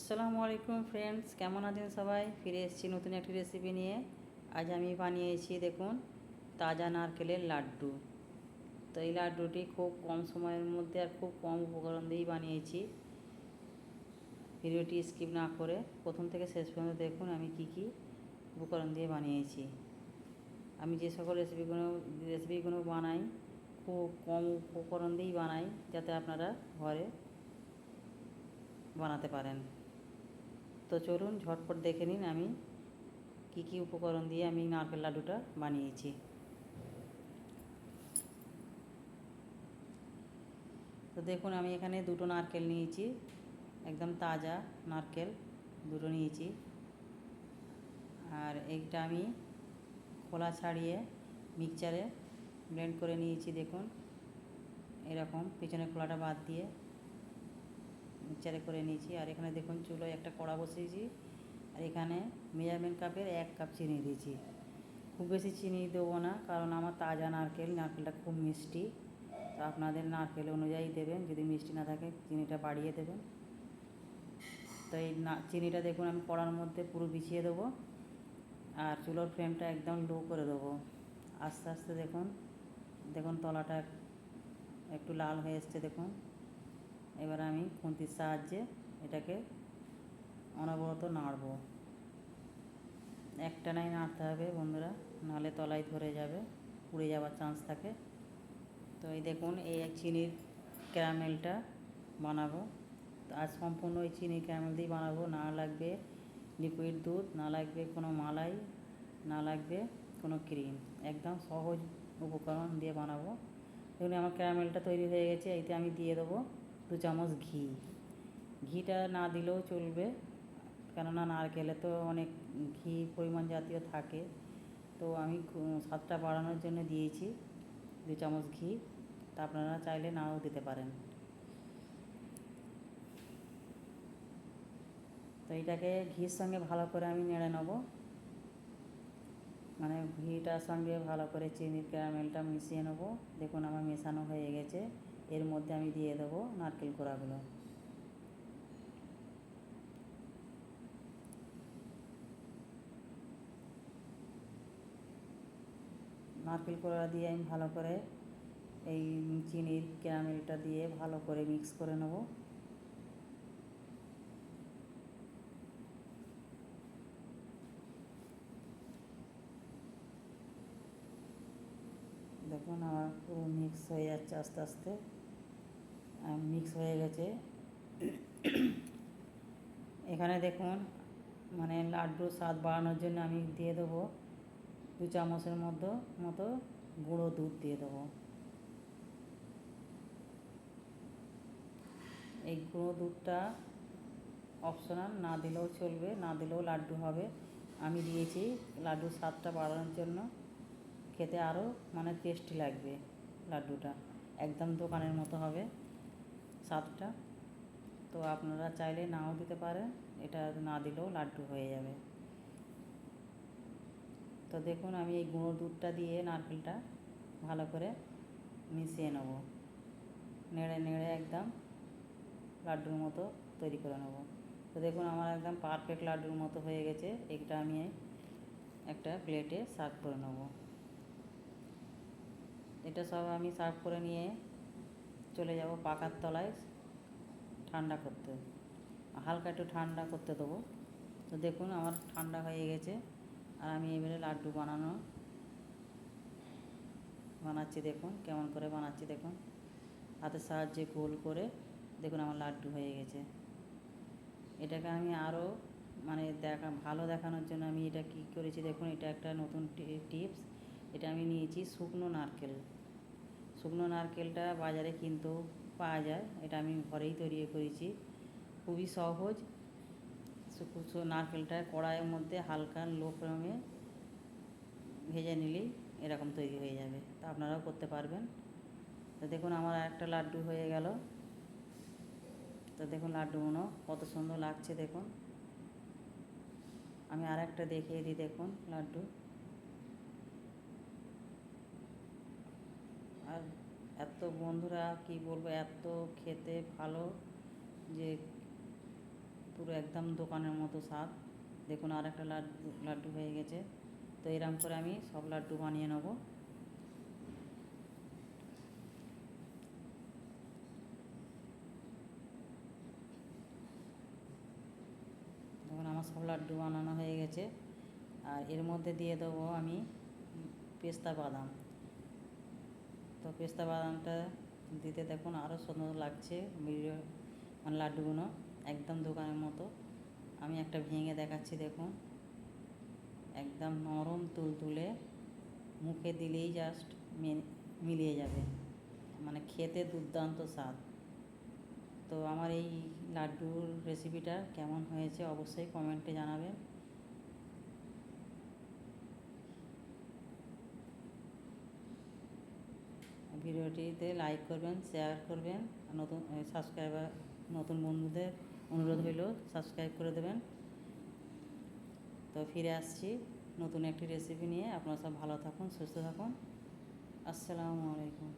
আসসালামু আলাইকুম ফ্রেন্ডস, কেমন আছেন সবাই? ফিরে এসেছি নতুন একটি রেসিপি নিয়ে। আজ আমি বানিয়েছি দেখুন তাজা নারকেলের লাড্ডু। তো এই লাড্ডুটি খুব কম সময়ের মধ্যে আর খুব কম উপকরণ দিয়েই বানিয়েছি। ভিডিওটি স্কিপ না করে প্রথম থেকে শেষ পর্যন্ত দেখুন আমি কি কি উপকরণ দিয়ে বানিয়েছি। আমি যে সকল রেসিপিগুলো বানাই খুব কম উপকরণ দিয়েই বানাই, যাতে আপনারা ঘরে বানাতে পারেন। তো চলুন ঝটপট দেখে নিন আমি কি কি উপকরণ দিয়ে আমি নারকেল লাড্ডুটা বানিয়েছি। তো দেখুন আমি এখানে দুটো নারকেল নিয়েছি, একদম তাজা নারকেল দুটো নিয়েছি। আর এইটা আমি খোলা ছাড়িয়ে মিক্সচারে ব্লেন্ড করে নিয়েছি। দেখুন এরকম পিছনের খোলাটা বাদ দিয়ে মিক্সচারে করে নিয়েছি। আর এখানে দেখুন চুলোয় একটা কড়া বসিয়েছি, আর এখানে মেজারমেন্ট কাপের 1 কাপ চিনি দিয়েছি। খুব বেশি চিনি দেবো না, কারণ আমার তাজা নারকেলটা খুব মিষ্টি। তো আপনাদের নারকেল অনুযায়ী দেবেন, যদি মিষ্টি না থাকে চিনিটা বাড়িয়ে দেবেন। তো এই চিনিটা দেখুন আমি কড়ার মধ্যে পুরো বিছিয়ে দেবো, আর চুলোর ফ্লেমটা একদম লো করে দেবো। আস্তে আস্তে দেখুন দেখুন তলাটা একটু লাল হয়ে এসছে দেখুন। এবার আমি খুন্তির সাহায্যে এটাকে অনবরত নাড়বো। একটানাই নাড়তে হবে বন্ধুরা, নাহলে তলায় ধরে যাবে, পুড়ে যাওয়ার চান্স থাকে। তো এই দেখুন এই চিনির ক্যারামেলটা বানাবো। তো আজ সম্পূর্ণ ওই চিনির ক্যারামেল দিয়ে বানাবো। না লাগবে লিকুইড দুধ, না লাগবে কোনো মালাই, না লাগবে কোনো ক্রিম, একদম সহজ উপকরণ দিয়ে বানাবো। দেখুন আমার ক্যারামেলটা তৈরি হয়ে গেছে। এতে আমি দিয়ে দেবো 2 চামচ ঘি। ঘিটা না দিলেও চলবে, কেননা নারকেলে তো অনেক ঘি পরিমাণ জাতীয় থাকে। তো আমি স্বাদটা বাড়ানোর জন্য দিয়েছি 2 চামচ ঘি। তা আপনারা চাইলে নাও দিতে পারেন। তো এটাকে ঘির সঙ্গে ভালো করে আমি নেড়ে নেবো, মানে ঘিটার সঙ্গে ভালো করে চিনির ক্যারামেলটা মিশিয়ে নেবো। দেখুন আমার মেশানো হয়ে গেছে। এর মধ্যে আমি দিয়ে দেবো নারকেল কোড়াগুলো। নারকেল কোড়া দিয়ে আমি ভালো করে এই চিনির ক্যারামেলটা দিয়ে ভালো করে মিক্স করে নেব। দেখুন আমার পুরো মিক্স হয়ে যাচ্ছে আস্তে আস্তে, মিক্স হয়ে গেছে। এখানে দেখুন মানে লাড্ডুর স্বাদ বাড়ানোর জন্য আমি দিয়ে দেবো 2 চামচের মতো গুঁড়ো দুধ দিয়ে দেবো। এই গুঁড়ো দুধটা অপশনাল, না দিলেও চলবে, না দিলেও লাড্ডু হবে। আমি দিয়েছি লাড্ডুর স্বাদটা বাড়ানোর জন্য, খেতে আরও মানে টেস্টি লাগবে লাড্ডুটা, একদম দোকানের মতো হবে স্বাদটা। তো আপনারা চাইলে নাও দিতে পারেন, এটা না দিলেও লাড্ডু হয়ে যাবে। তো দেখুন আমি এই গুঁড়ো দুধটা দিয়ে নারকেলটা ভালো করে মিশিয়ে নেব, নেড়ে নেড়ে একদম লাড্ডুর মতো তৈরি করে নেব। তো দেখুন আমার একদম পারফেক্ট লাড্ডুর মতো হয়ে গেছে। এটা আমি একটা প্লেটে সার্ভ করে নেব। এটা সব আমি সার্ভ করে নিয়ে চলে যাব পাখার তলায় ঠান্ডা করতে, হালকা একটু ঠান্ডা করতে দেবো। তো দেখুন আমার ঠান্ডা হয়ে গেছে, আর আমি এবারে লাড্ডু বানাচ্ছি। দেখুন কেমন করে বানাচ্ছি, দেখুন হাতের সাহায্যে গোল করে দেখুন আমার লাড্ডু হয়ে গেছে। এটাকে আমি আরও মানে ভালো দেখানোর জন্য আমি এটা কী করেছি দেখুন, এটা একটা নতুন টিপস। এটা আমি নিয়েছি শুকনো নারকেলটা বাজারে কিনতেও পাওয়া যায়, এটা আমি ঘরেই তৈরি করেছি। খুবই সহজ। নারকেলটা কড়াইয়ের মধ্যে হালকা লো ফ্লেমে ভেজে নিলেই এরকম তৈরি হয়ে যাবে। তা আপনারাও করতে পারবেন। তো দেখুন আমার একটা লাড্ডু হয়ে গেল। তো দেখুন লাড্ডুগুলো কত সুন্দর লাগছে দেখুন। আমি আর একটা দেখিয়ে দিই, দেখুন লাড্ডু। আর এত বন্ধুরা কি বলবো, এত খেতে ভালো যে পুরো একদম দোকানের মতো স্বাদ। দেখুন আর একটা লাড্ডু লাড্ডু হয়ে গেছে। তো এরকম করে আমি সব লাড্ডু বানিয়ে নেব। দেখুন আমার সব লাড্ডু বানানো হয়ে গেছে। আর এর মধ্যে দিয়ে দেবো আমি পেস্তা বাদাম। তো পেস্তা বাদামটা দিতে দেখুন আরও সুন্দর লাগছে ভিডিও, মানে লাড্ডুগুলো একদম দোকানের মতো। আমি একটা ভেঙে দেখাচ্ছি দেখুন, একদম নরম তুলতুলে, মুখে দিলেই জাস্ট মিলিয়ে যাবে, মানে খেতে দুর্দান্ত স্বাদ। তো আমার এই লাড্ডুর রেসিপিটা কেমন হয়েছে অবশ্যই কমেন্টে জানাবেন। ভিডিওটিতে লাইক করবেন, শেয়ার করবেন, নতুন সাবস্ক্রাইবার নতুন বন্ধুদের অনুরোধ হইল সাবস্ক্রাইব করে দেবেন। তো ফিরে আসছি নতুন একটি রেসিপি নিয়ে। আপনারা সব ভালো থাকুন, সুস্থ থাকুন। আসসালামু আলাইকুম।